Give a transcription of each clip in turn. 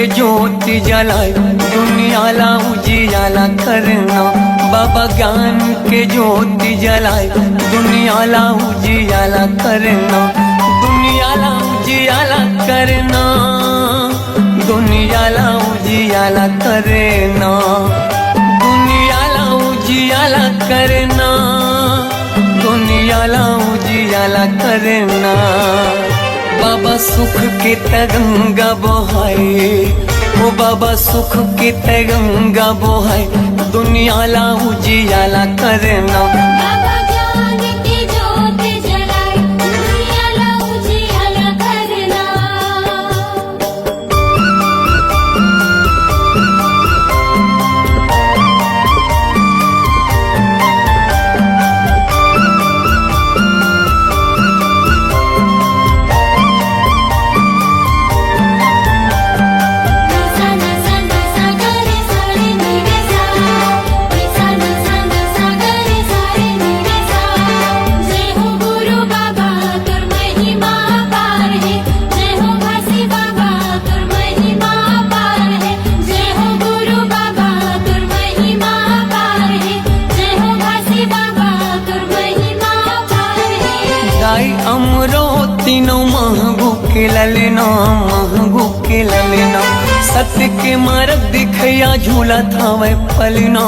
ज्योति जलाए दुनिया ला उजियाला करना। बाबा ज्ञान के ज्योति जलाए दुनिया ला उजियाला करना। दुनिया ला उजियाला करना, दुनिया ला उजियाला करना, दुनिया ला उजियाला करना, दुनिया ला उजियाला करना। बाबा सुख के तरंगा बहाए, ओ बाबा सुख के तरंगा बहाए दुनिया ला उजियाला करना। बाबा ज्ञान की ज्योति जलाए दुनिया ला उजियाला करना। अमरो तीनों महगू के ललना, महगू के ललना। सत्य के मार्ग दिखया झूला था वह पलना,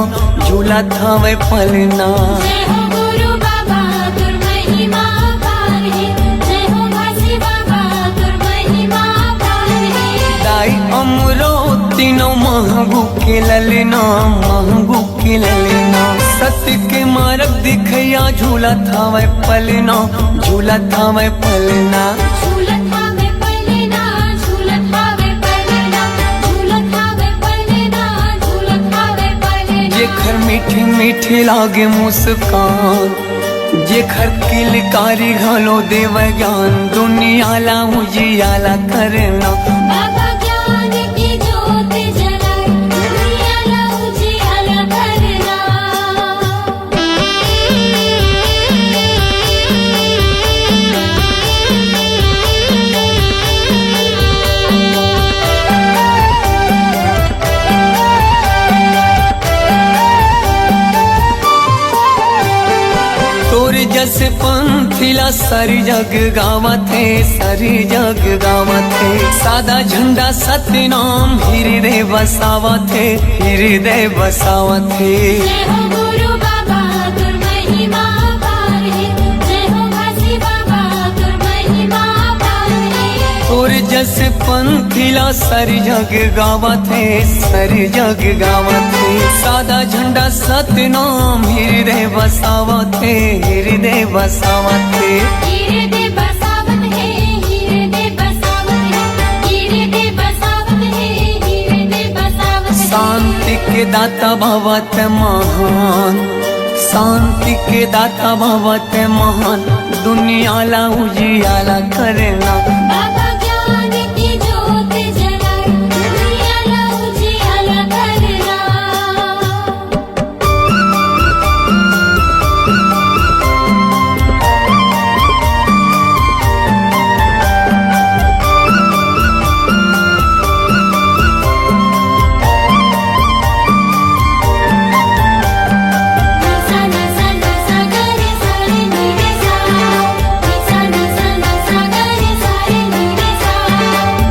झूला था वह पलना। जय हो गुरु बाबा तुर महिमा पार है, जय हो घासी बाबा तुर महिमा पार है। दाई अमरो तीनों महगू के ललना, महगू के ललना। सत्य के मार्ग दिखया झूला था वह पलना, झूला था वह पलना। झूलत हावे पलना, झूलत हावे पलना, झूलत हावे पलना, झूलत हावे पलना। जेखर मीठी मीठी लागे मुस्कान, जेखर किलकारी घलो देव ज्ञान दुनिया ला उजियाला करना। बाबा ज्ञान की ज्योति जलाए दुनिया ला उजियाला करना। तोर जस पंथिला सारी जग गावत है, सारी जग गावत है। सादा झंडा सत्य नाम हृदय बसावत है, हृदय बसावत है। जय हो गुरु बाबा तुर महिमा पार है, जय हो घासी बाबा तुर महिमा पार है। तोर जस पंथिला सारी जग गावत है, सारी जग गावत है। सादा झंडा सत्य नाम हृदय बसावत है, हृदय बसावत है। हृदय बसावत है, हृदय बसावत है, हृदय बसावत है, हृदय बसावत है। शांति के दाता भवत महान, शांति के दाता भवत महान दुनिया ला उजियाला करना। बाबा ज्ञान की ज्योति जलाए दुनिया ला उजियाला करना।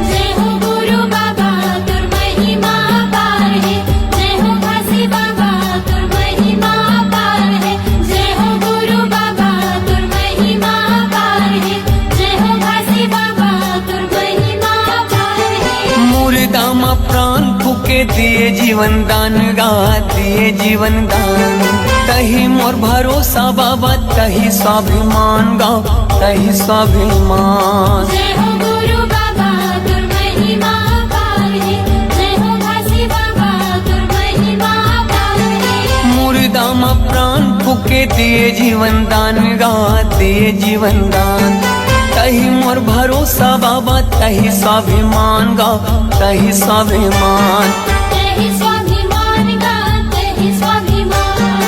जय हो गुरु बाबा तुर महिमा पार है, जय हो घासी बाबा तुर महिमा पार है। जय हो गुरु बाबा तुर महिमा पार है, जय हो घासी बाबा तुर महिमा पार है। मुर्दा मा प्राण फूके दिए जीवन दान गा, दिए जीवन दान। तही मोर भरोसा बाबा, तही स्वाभिमान गा, तही स्वाभिमान। जय हो गुरु बाबा तुर महिमा पार है, जय हो घासी बाबा तुर महिमा पार है। मुर्दा मा प्राण फूके दिए जीवन दान गा, दिए जीवन दान। तही मोर भरोसा बाबा, तही स्वाभिमान गा, तही स्वाभिमान। तेहि स्वाभिमान गा, तेहि स्वाभिमान,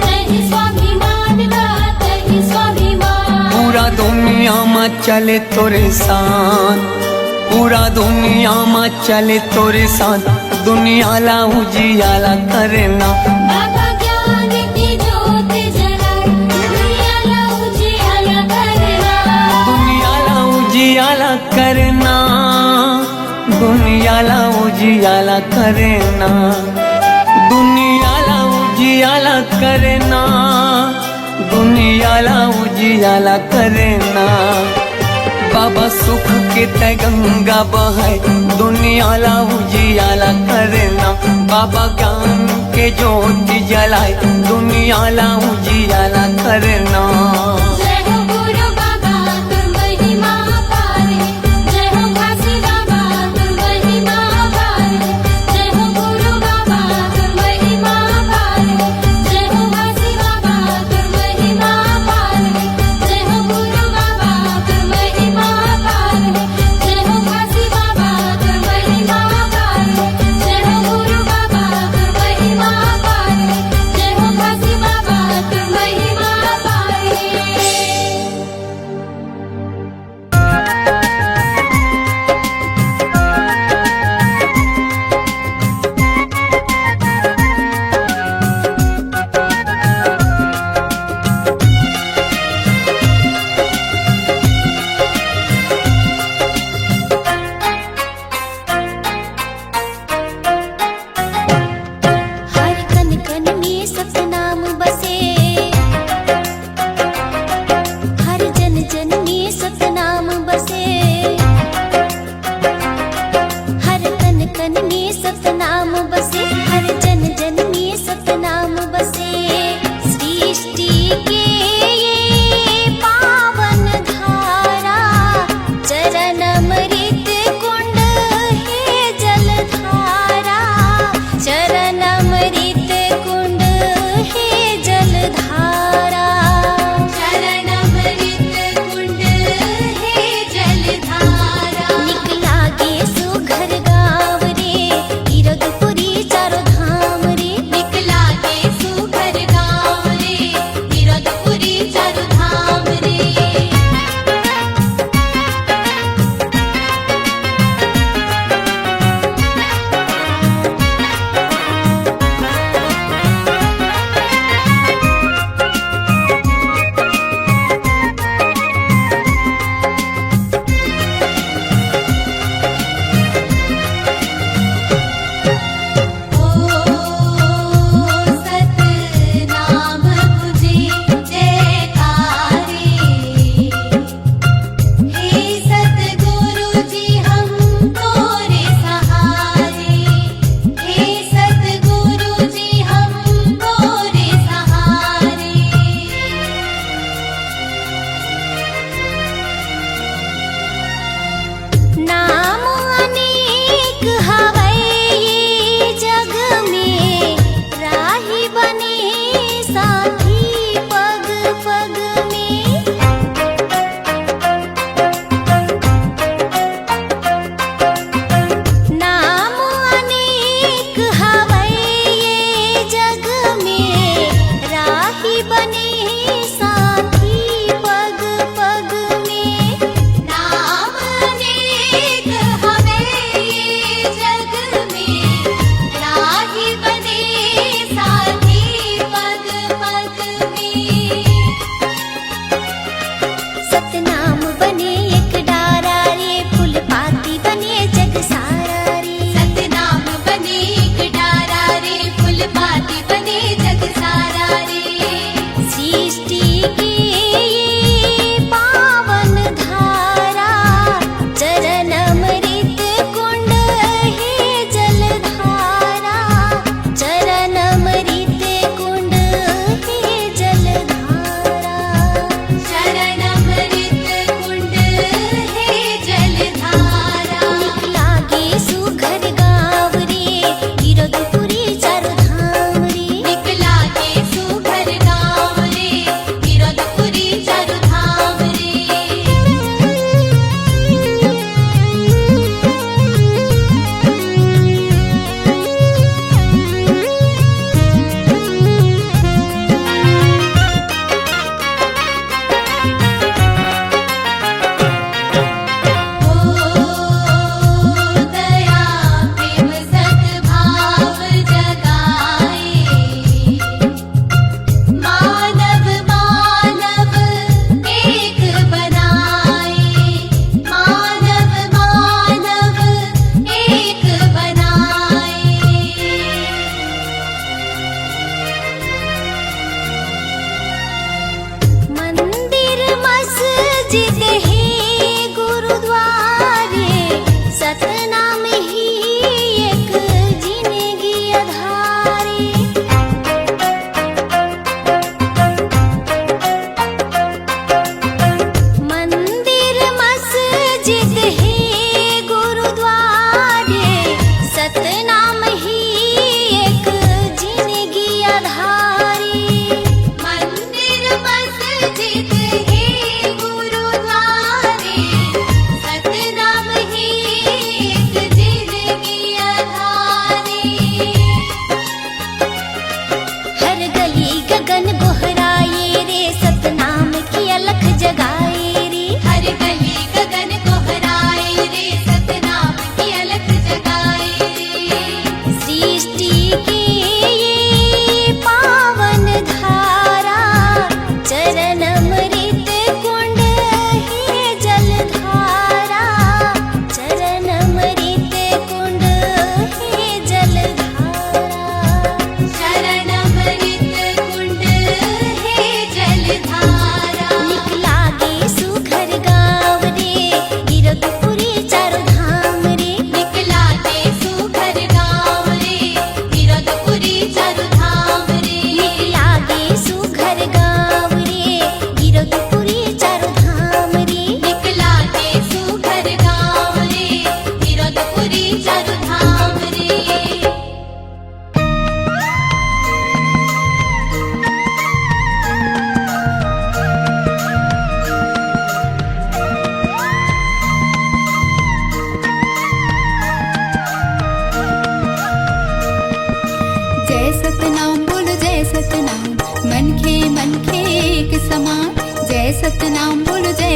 तेहि स्वाभिमान गा, तेहि स्वाभिमान। पूरा दुनिया में चले तोरे शान, पूरा दुनिया में चले तोरे साथ, दुनिया ला उजियाला करना। बाबा ज्ञान की ज्योत जलाए, दुनिया ला उजियाला करना। दुनिया ला उजियाला करना, दुनिया ला उजियाला करना, दुनिया ला उजियाला करना, दुनिया ला उजियाला करना। बाबा सुख के तय गंगा बहाय, दुनिया ला उजियाला करना। बाबा ज्ञान के ज्योति जलाए, दुनिया ला उजियाला करना। जय हो गुरु बाबा तुर महिमा पार है, जय हो काशी बाबा तुर महिमा पार है। जय हो गुरु बाबा तुर महिमा पार है, जय हो काशी बाबा तुर महिमा पार है। जय हो गुरु बाबा तुर महिमा पार है, जय हो काशी बाबा तुर महिमा पार है। जय हो गुरु बाबा तुर महिमा पार है, जय हो काशी बाबा तुर महिमा पार है। हर कन कन में सतनाम बसे, हर जन जन में सतनाम बसे। हर कन कन में सतनाम बसे, हर जन जन में सतनाम बसे। सृष्टि के ये पावन धारा, चरण अमृत कुंड है जलधारा। चरण अमृत कुंड है जलधारा। चरण अमृत कुंड है जलधारा। निकला गे सुघर गाँव रे, इरगपुरी चारों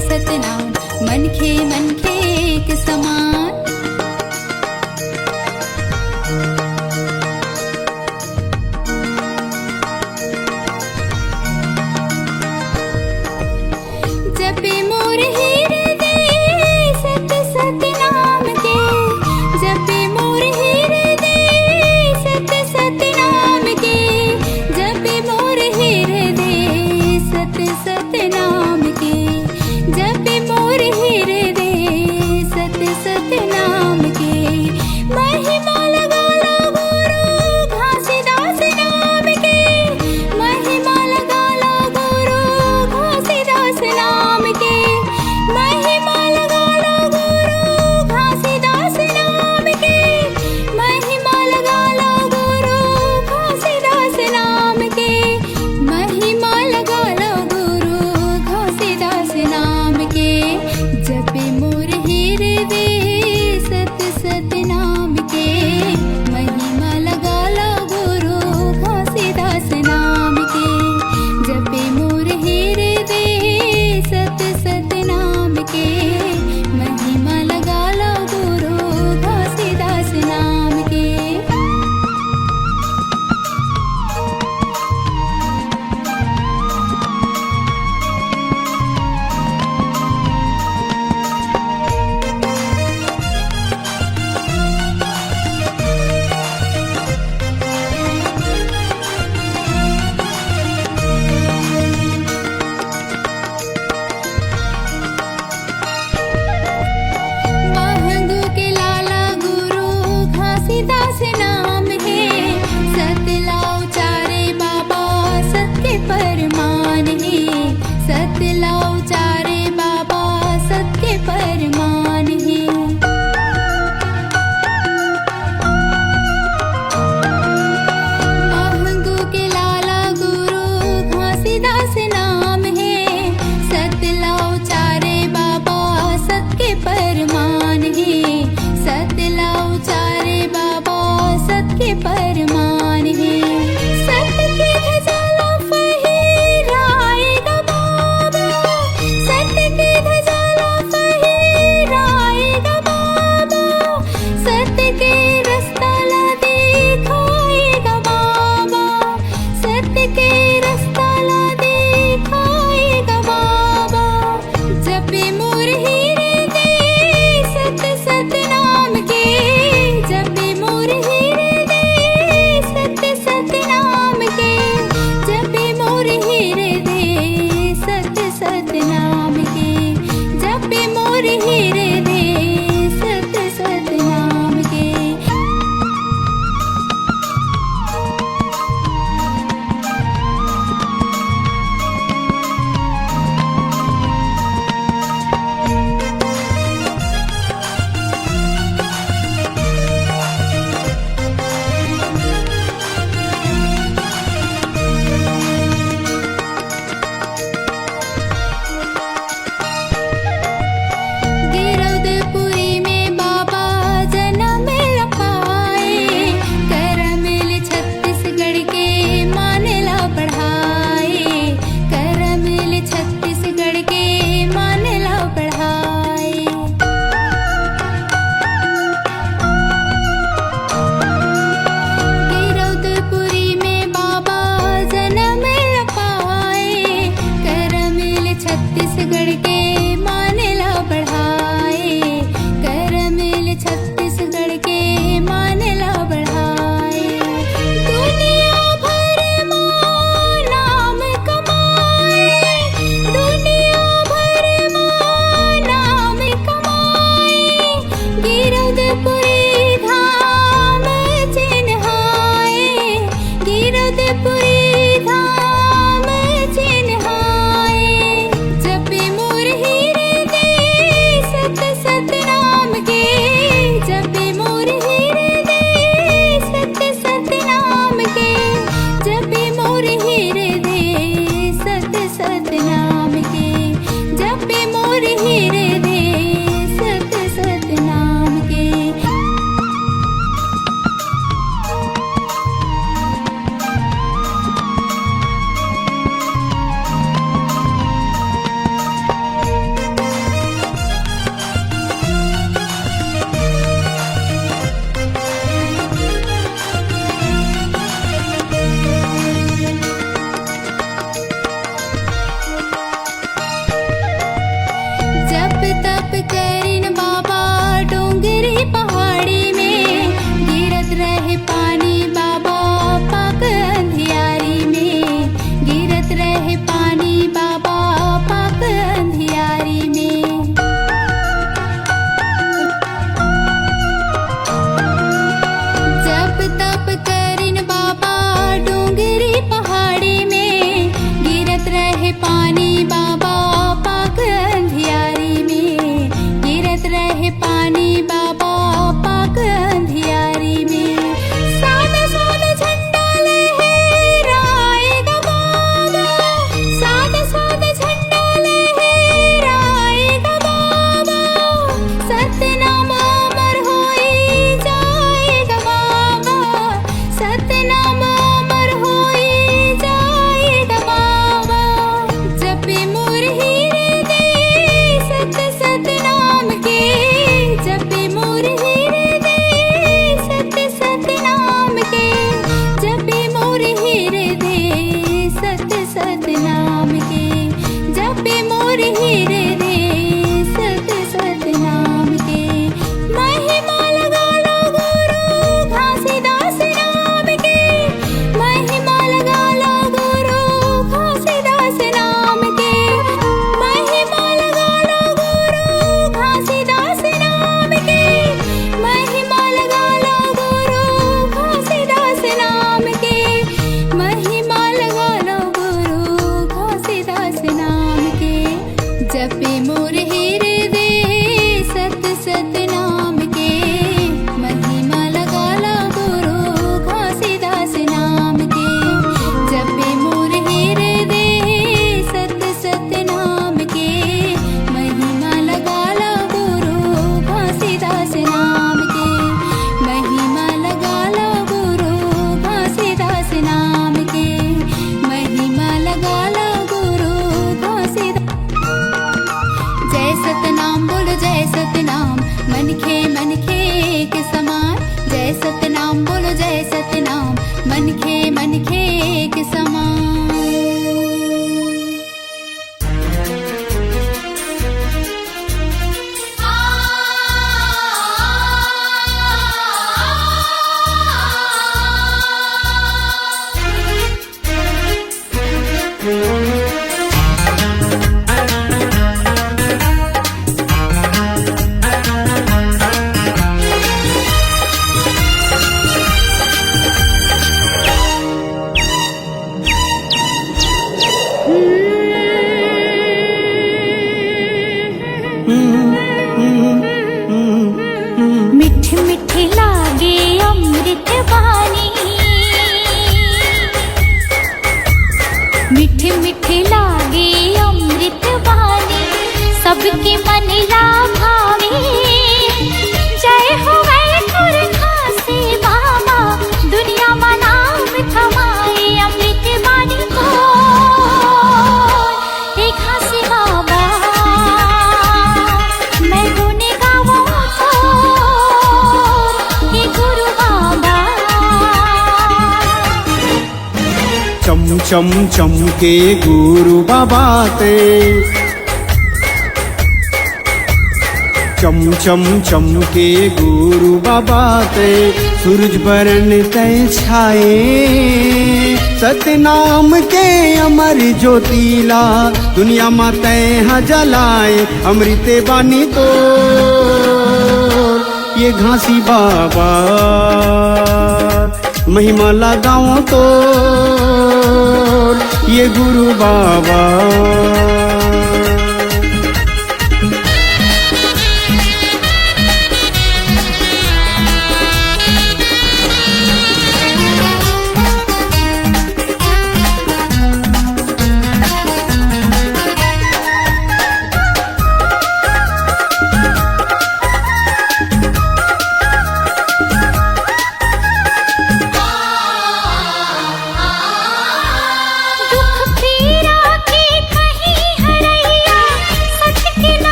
सतनाम मनखे मनखे एक समान। जपे मोर हृदय सत सतनाम के, जपे मोर हृदय सत सतनाम के, जपे मोर हृदय सत सतनाम के, जपे मोर हृदय मनखे के समान। मीठी मीठी लागे अमृत वाणी, मीठी मीठी लागे अमृत वाणी, सबके मन ला भावे। जय हो वैकुंठ खासी बाबा, दुनिया में नाम कमाए अमृत वाणी को। हे खासी बाबा मैं गुण गाऊं तो, हे गुरु बाबा। चम चम चमके गुरु बाबा ते, चम चम चमके गुरु बाबा ते, सूरज बरन तय छाए। सतनाम के अमर ज्योतिला, दुनिया में तय जलाए। अमृत बानी तो ये घासी बाबा, महिमा लगाओ तो ये गुरु बाबा।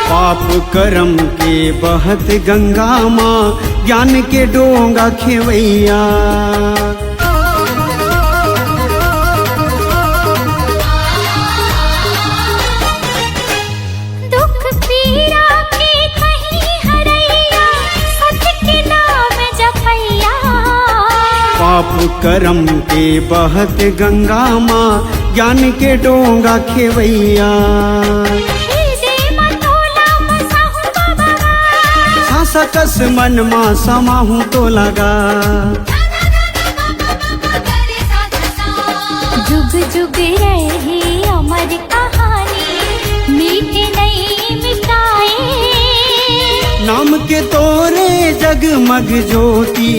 पाप करम के बहत गंगा माँ, ज्ञान के डोंगा खेवैया। दुख पीड़ा के कहीं हरैया, सत्य के नाम जपैया। पाप करम के बहत गंगा माँ, ज्ञान के डोंगा खेवैया। सकस मन मा समाहूं तो लगा, जुग जुग रहे अमर कहानी, मीटे नहीं मिटाए। नाम के तोरे जगमग ज्योति,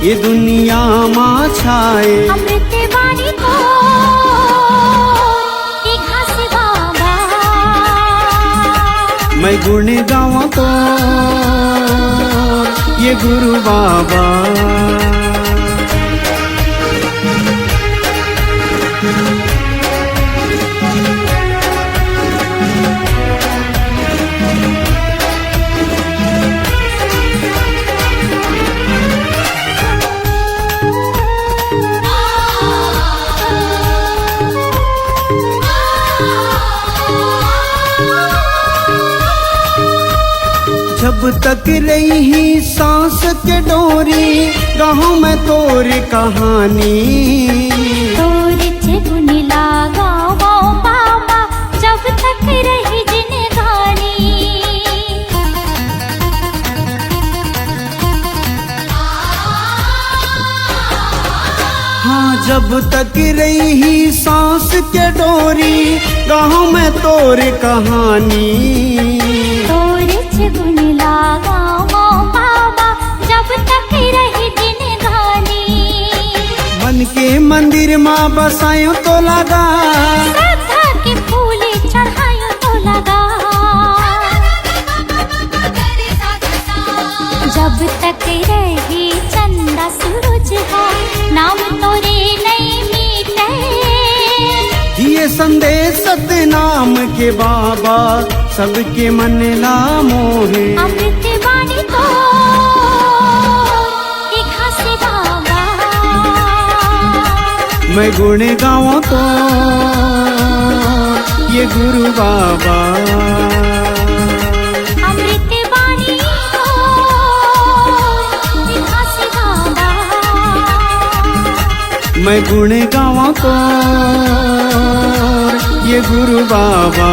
ये दुनिया माँ छाए। अमृत वाणी को ये घासी बाबा, मैं गुण गाऊं तो ये गुरु बाबा। जब तक रही सांस के डोरी, गाँव में तोर कहानी। तोर गुण लगाओ बाबा, जब तक रही जिंदगानी। हाँ जब तक रही सांस के डोरी, गाँव में तोर कहानी। गुण लगाओ बाबा, जब तक रही जिंदगानी। मन के मंदिर माँ बसायो तो लगा, श्रद्धा के फूल चढ़ायो तो लगा। जब तक रही चंदा सूरज का, नाम तोरे नहीं मीटे। दिए संदेश सतनाम के बाबा, सबके मन ला मोहे। अमृत वाणी तो ये घासी मैं गुण गाऊं तो ये गुरु बाबा। अमृत वाणी हो विकासी बाबा। मैं गुण गाऊं तो ये गुरु बाबा।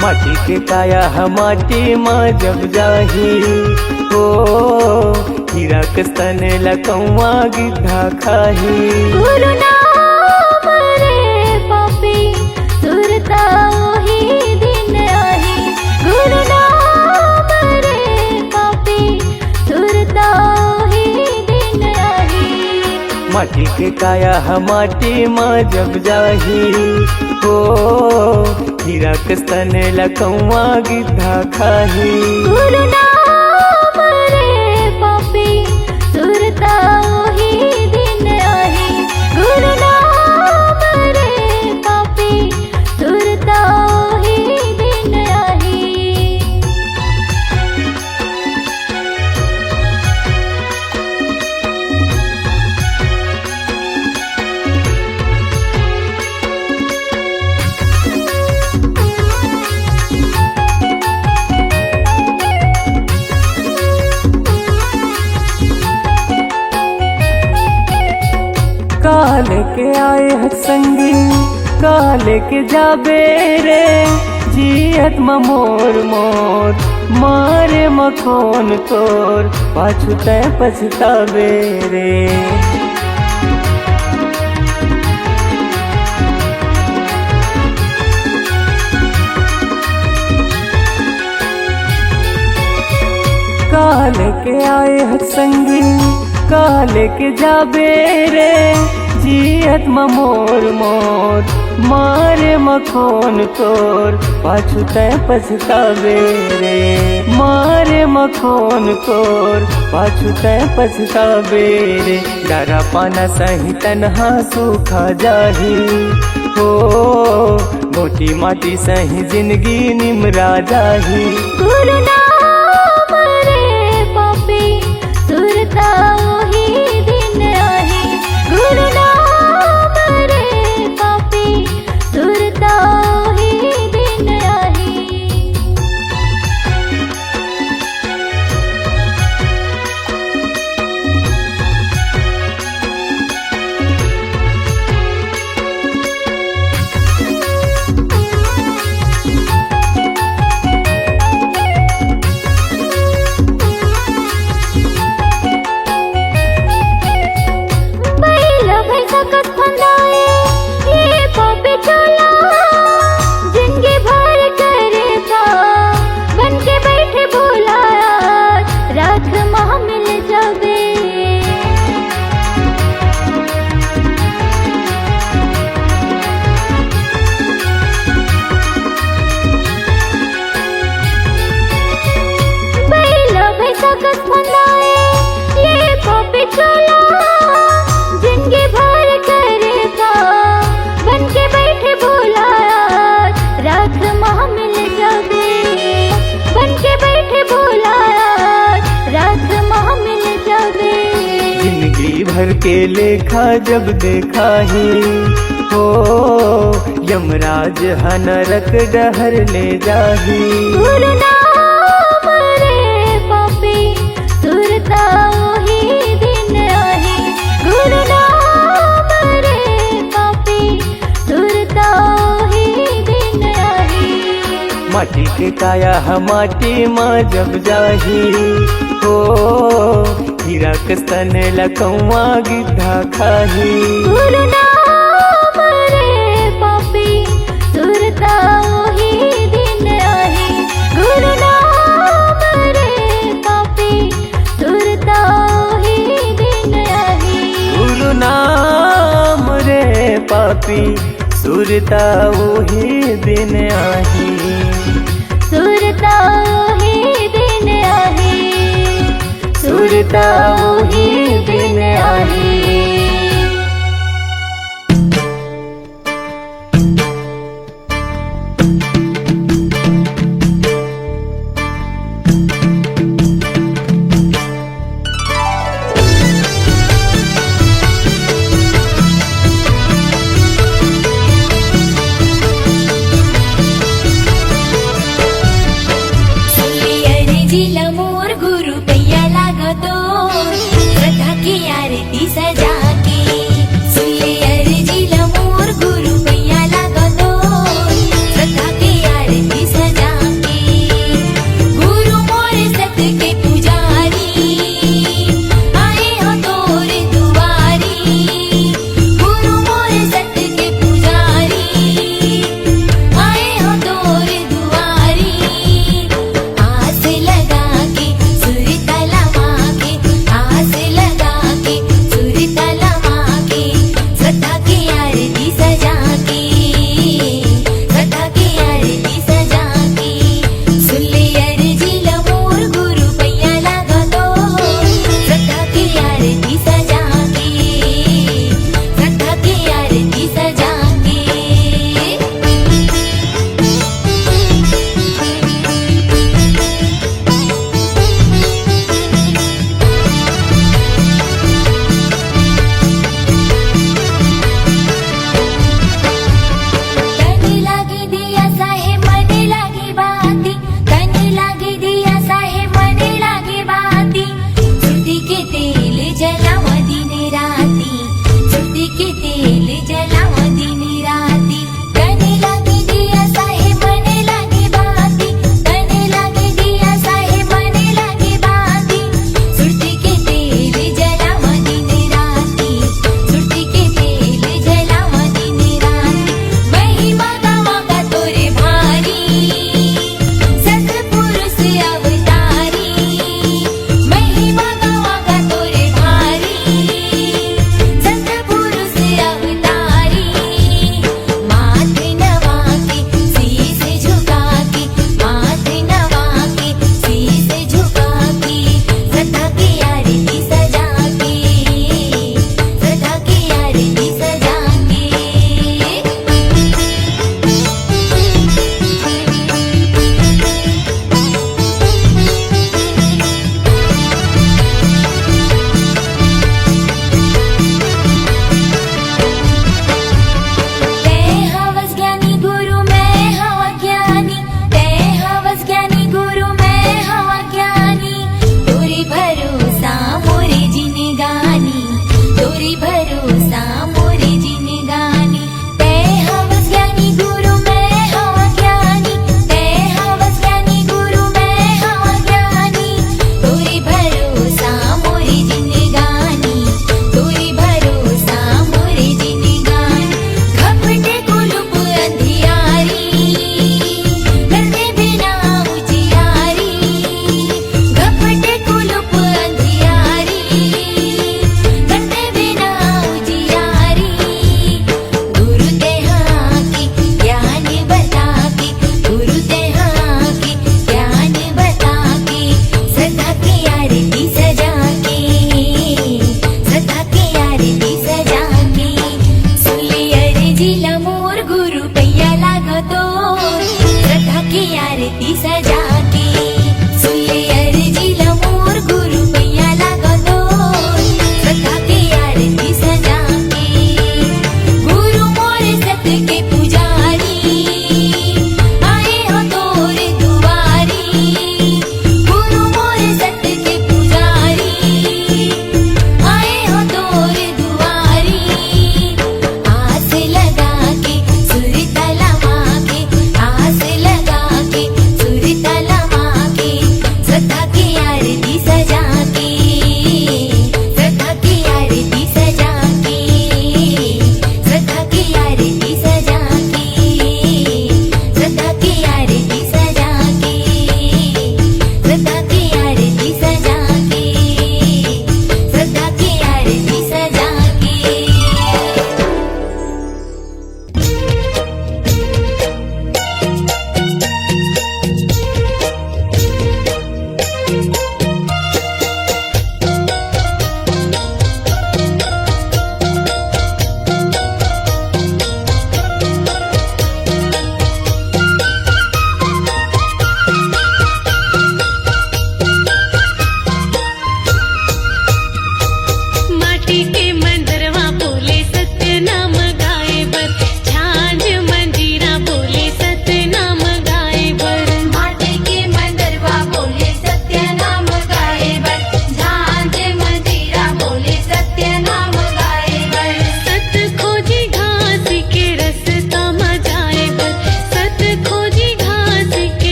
माटी के काया हम माटी माँ जब जाही हो, हीरा के स्तन लकौआ गिद्धा खाही। गुरु नाम रे पापी सुरता ओही दिन आही। गुरु नाम रे पापी सुरता ओही दिन आही। माटी के काया हम माटी माँ जब जाही हो, हीरा के स्तन लकौआ गिद्धा खाही। गुरु नाम रे पापी सुरता ओही दिन आही। गुरु नाम रे पापी सुरता ओही दिन आही। काल के आए है संगी काल के जाबे रे, जियत मोर मोर मारे मखोन तोर, पाछू तय पछतावे रे। काल के आए है संगी काल के जाबे रे, जियत मोर मोर मारे मखोन तोर, पाछू तय पछतावे रे। मारे मखोन तोर पाछू तय पछतावे रे। डरा पाना सही तनहा सूखा जाही हो, मोटी माटी सही जिंदगी निमरा जाही। गुरु नाम रे पापी सुरता ओही दिन आही। गुरु नाम रे पापी सुरता ओही दिन आही। बैला भैंसा कत फंदाए ये पापी चला, जिंदगी भर करे था बन के बैठे भोला, रात माह मिल जावे। बैला भैंसा कत फंदाए ये पापी चला, जिंदगी भर करे था बन के बैठे भोला, रात माह मिल जावे। बन के बैठे भोला, रात माह मिल जावे। जिंदगी भर के लेखा जब देखा ही हो, यमराज नरक डहर ले जाही। गुरु नाम रे पापी सुरता ओही दिन आही। गुरु नाम रे पापी सुरता ओही दिन आही। माटी के काया हम माटी माँ जब जाही हो, हीरा के स्तन लकौआ गिद्धा खाही। गुरु नाम रे पापी सुरता ओही दिन आही। गुरु नाम रे पापी सुरता ओही दिन आही। गुरु नाम रे पापी सुरता ओही दिन आही। सुरता ओही दिन आही। सुरता सुरता वही दिन आए। जिला मोर गुरु पैया लागतो श्रद्धा की आरती सजा के। सुले जिला मोर गुरु पैया लागतो श्रद्धा की आरती सजा के। गुरु मोर सत के पुजारी आए हो तोर दुआरी। गुरु मोर सत के पुजारी आए हो तोर दुआरी। आस लगा के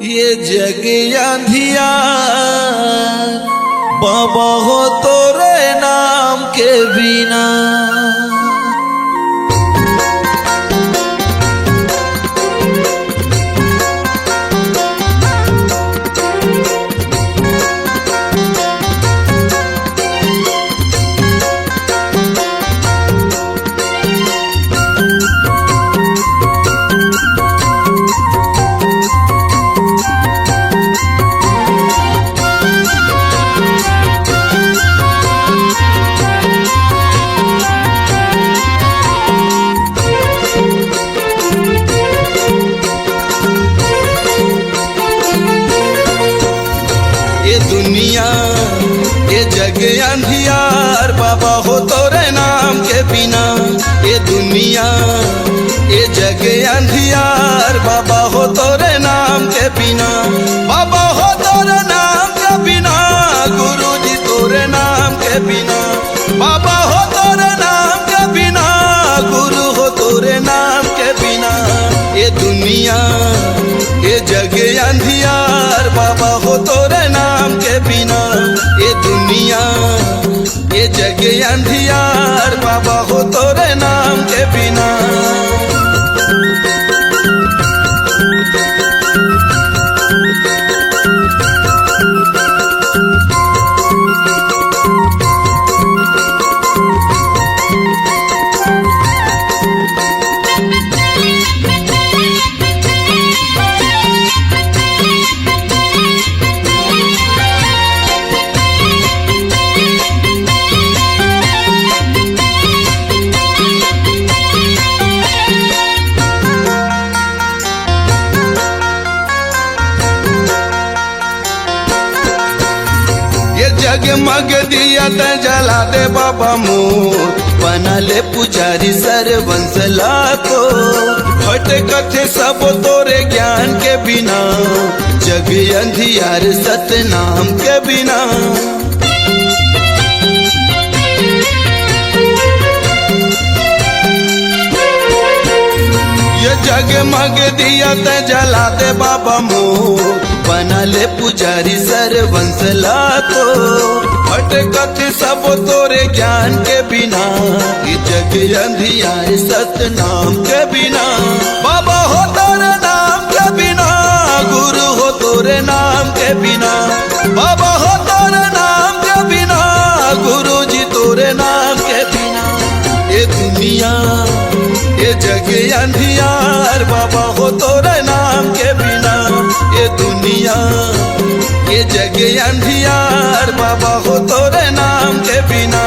ये जग अंधियार बाबा हो तोरे नाम के बिना। ये जग अंधियार बाबा हो तोरे नाम के बिना। ये दुनिया ये जग अंधियार बाबा हो तोरे नाम के बिना। बाबा हो तोरे नाम के बिना, गुरु जी तोरे नाम के बिना। बाबा हो तोरे नाम के बिना, गुरु हो तोरे नाम के बिना। ये दुनिया ये जग अंधियार बाबा हो तोरे नाम के बिना। ये दुनिया ये जग अंधियार बाबा हो तोरे नाम के बिना। जगमग दिया त जला दे बाबा मोर, बना ले पुजारी सरवंशला को। भटकत सब तोरे ज्ञान के बिना, जग अंधियार सतनाम के बिना। ये जगमग दिया त जला दे बाबा मोर, बना ले पुजारी सरवंशला को। भटकत सब तोरे ज्ञान के बिना, ये जग अंधियार सतनाम के बिना। बाबा हो तोरे नाम के बिना, गुरु हो तोरे नाम के बिना। बाबा हो तोरे नाम के बिना, गुरु जी तोरे नाम के बिना। ये दुनिया ये जग अंधियार बाबा हो तोरे नाम के बिना। ये दुनिया ये जग अंधियार बाबा हो तोरे नाम के बिना।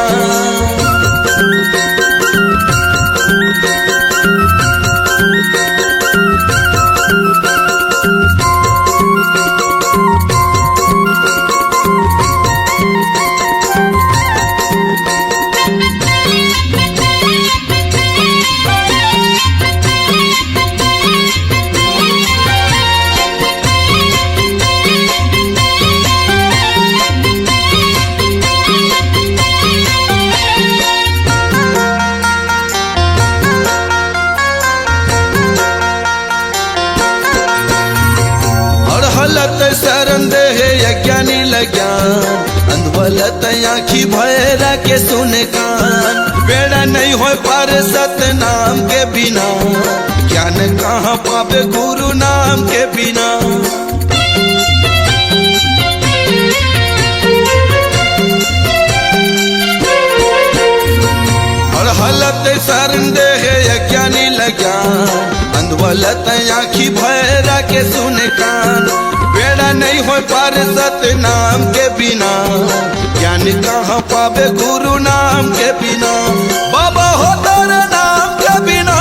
शरण दे है यज्ञानी लज्ञान, अंधवलत आँखी भैरा के सुने कान। बेड़ा नहीं हो पार सतनाम के बिना, ज्ञान कहाँ पावे गुरु नाम के बिना। और हलत शरण दे है यज्ञानी लज्ञान, अंधवलत आँखी भैरा के सुने कान। बेड़ा नहीं हो पार सतनाम के बिना, ज्ञान कहाँ पावे गुरु नाम के बिना। बाबा हो तोरे नाम के बिना,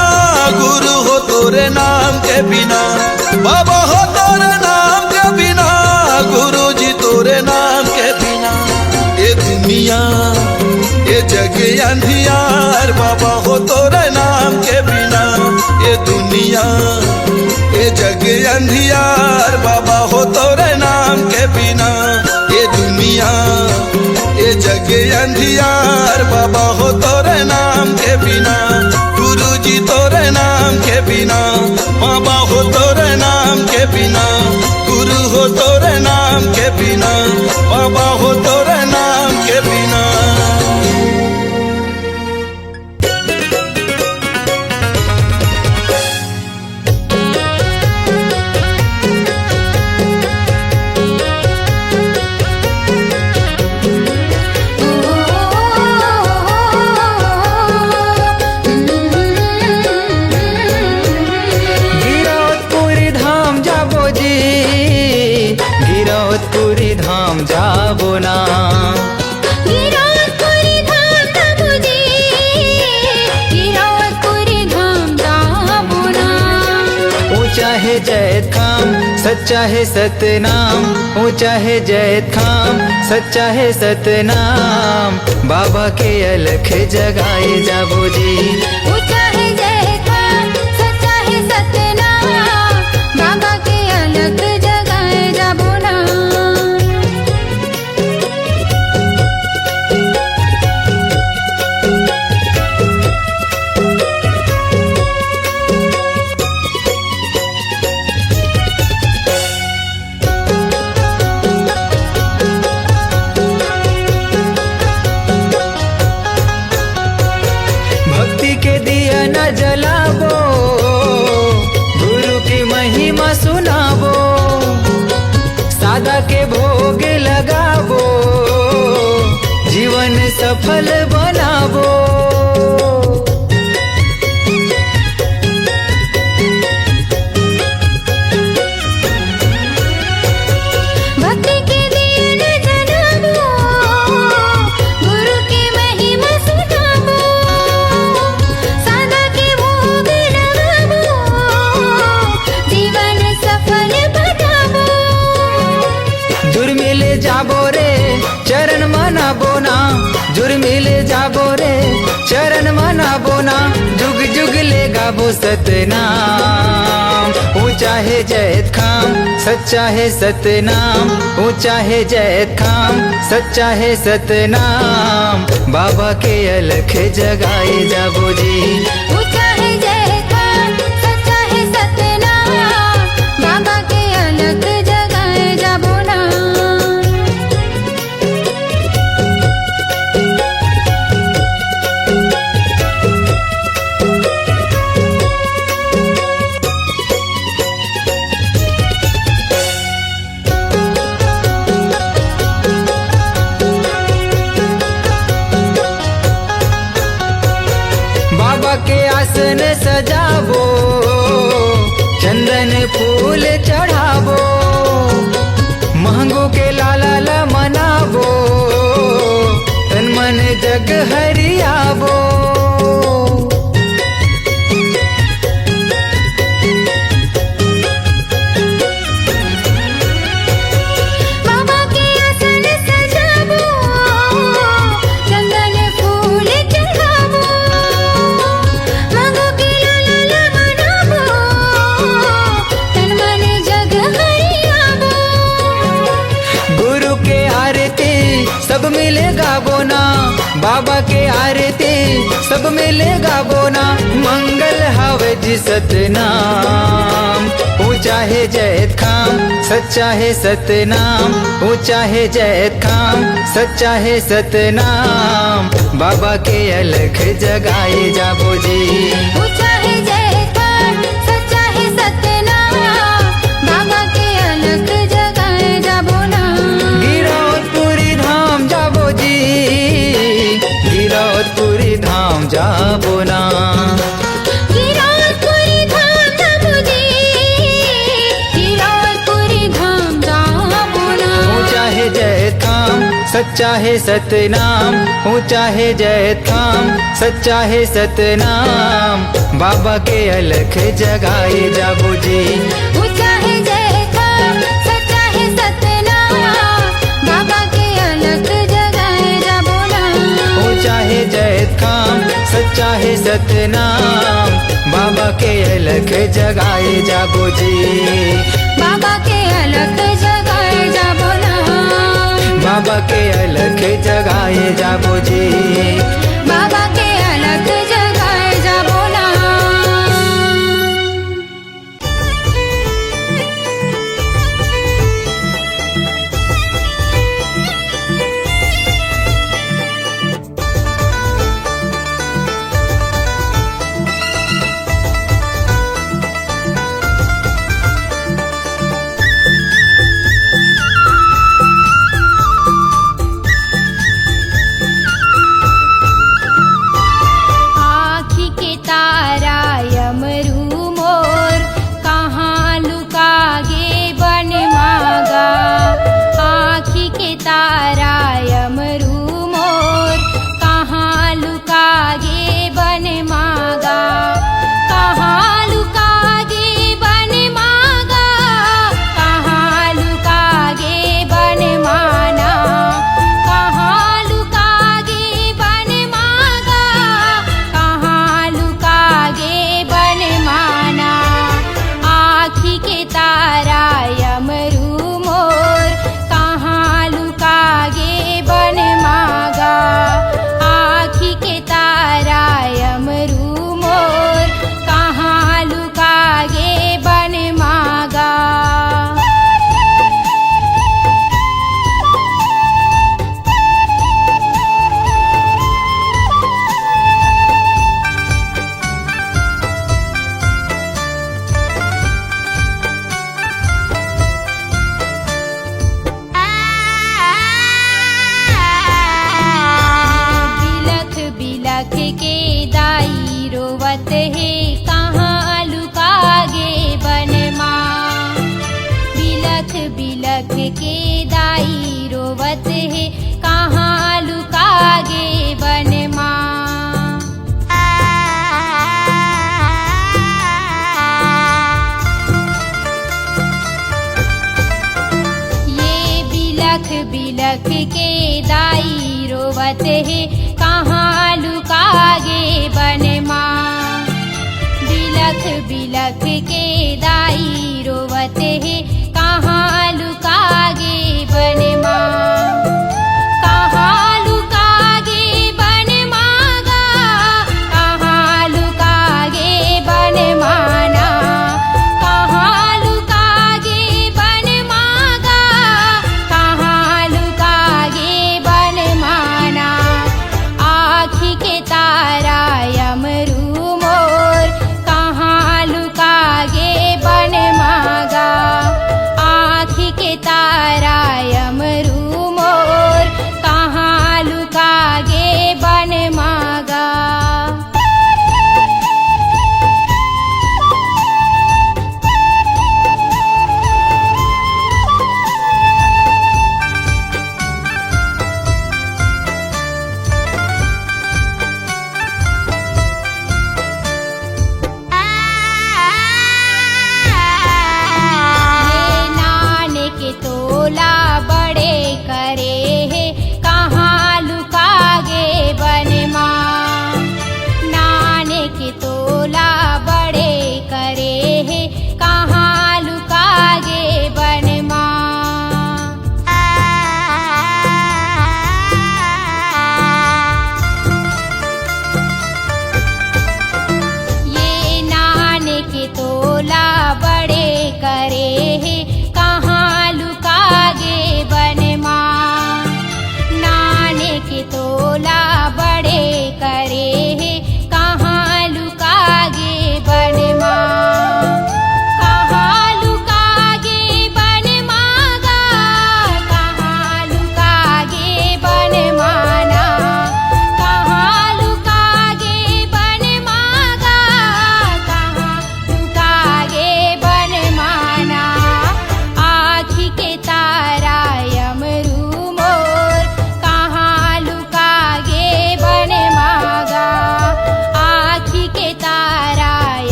गुरु हो तोरे नाम के बिना। बाबा हो तोरे नाम के बिना, गुरु जी तोरे नाम के बिना। ये दुनिया ये जग अंधियार बाबा हो तोरे नाम के बिना। ये दुनिया ये जग अंधियार बाबा हो तोरे नाम के बिना। ये दुनिया ये जग अंधियार बाबा हो तोरे नाम के बिना। गुरु जी तोरे नाम के बिना, बाबा हो तोरे नाम के बिना। गुरु हो तोरे नाम के बिना, बाबा हो तोरे नाम के बिना। गिरौदपुरी धाम जाबो जी, गिरौदपुरी धाम जाबो ना। गिरौदपुरी धाम जाबो जी, गिरौदपुरी धाम जाबो ना। ऊंचा है जैत खाम, सच्चा है सतनाम, ऊंचा है जैत खाम, सच्चा है सतनाम, बाबा के अलख जगाए जाबो जी। ऊंचा है जय खान, सच्चा है सतनाम, बाबा के अलग जगाए जाबो ना। भक्ति के दिया न जलाबो, गुरु की महिमा सुनाबो, सादा के भोग लगाबो, जीवन सफल बनाबो। भक्ति के दिए न जलाबो, गुरु की महिमा सुनाबो, सादा के भोग लगाबो, जीवन सफल बनाबो। जुर्मिले जाबो रे चरण मनाबो ना, जुर्मिले जाबो रे चरण मनाबो ना, जुग जुग ले गाबो सतनाम। ऊंचा है जैत खाम, सच्चा है सतनाम, ऊंचा है जैत खाम, सच्चा है सतनाम, बाबा के अलख जगाए जाबो जी। ऊंचा है जय खान, सच्चा है सतनाम, बाबा के अलग जगाए जाबो ना। बाबा के आसन सजाबो, चंदन फूल चढ़ाबो, महंगो के लाला ला मनाबो, तन मन जग हरियाबो। बाबा के आसन सजाबो, चंदन फूल चढ़ाबो, मांगो के लाला मनाबो, तन मन जग हरियाबो। गुरु के आरती सब मिले गाबो ना, बाबा के आरती सब मिले गाबो ना, मंगल हवे जी सतनाम। ऊंचा है जैत खाम, सच्चा है सतनाम, ऊंचा है जैत खाम, सच्चा है सतनाम, बाबा के अलख जगाए जाबो जी। ऊंचा है जय खान, सच्चा है सतनाम, बाबा के अलग जगाए जाबो ना। गिरौदपुरी धाम जाबो जी, गिरौदपुरी धाम जाबो ना। गिरौदपुरी धाम जाबो जी, गिरौदपुरी धाम जाबो ना। ऊंचा है जैत खाम, सच्चा है सतनाम, ऊंचा है जैत खाम, सच्चा है सतनाम, बाबा के अलख जगाए जाबो जी। ऊंचा है जय खान, सच्चा है सतनाम, बाबा के अलग जगाए जाबो ना। ऊंचा है जैत खाम, सच्चा है सतनाम, बाबा के अलख जगाए जाबो जी। बाबा के अलग जगाए जाबो ना। बाबा के अलख जगाए जाबो जी। बाबा के अलग जगाए जाबो ना। के दाई रोवत है कहाँ लुकागे बन माँ। ये बिलख बिलख के दाई रोवत है कहाँ लुकागे बन माँ। बिलख बिलख के दाई रोवत है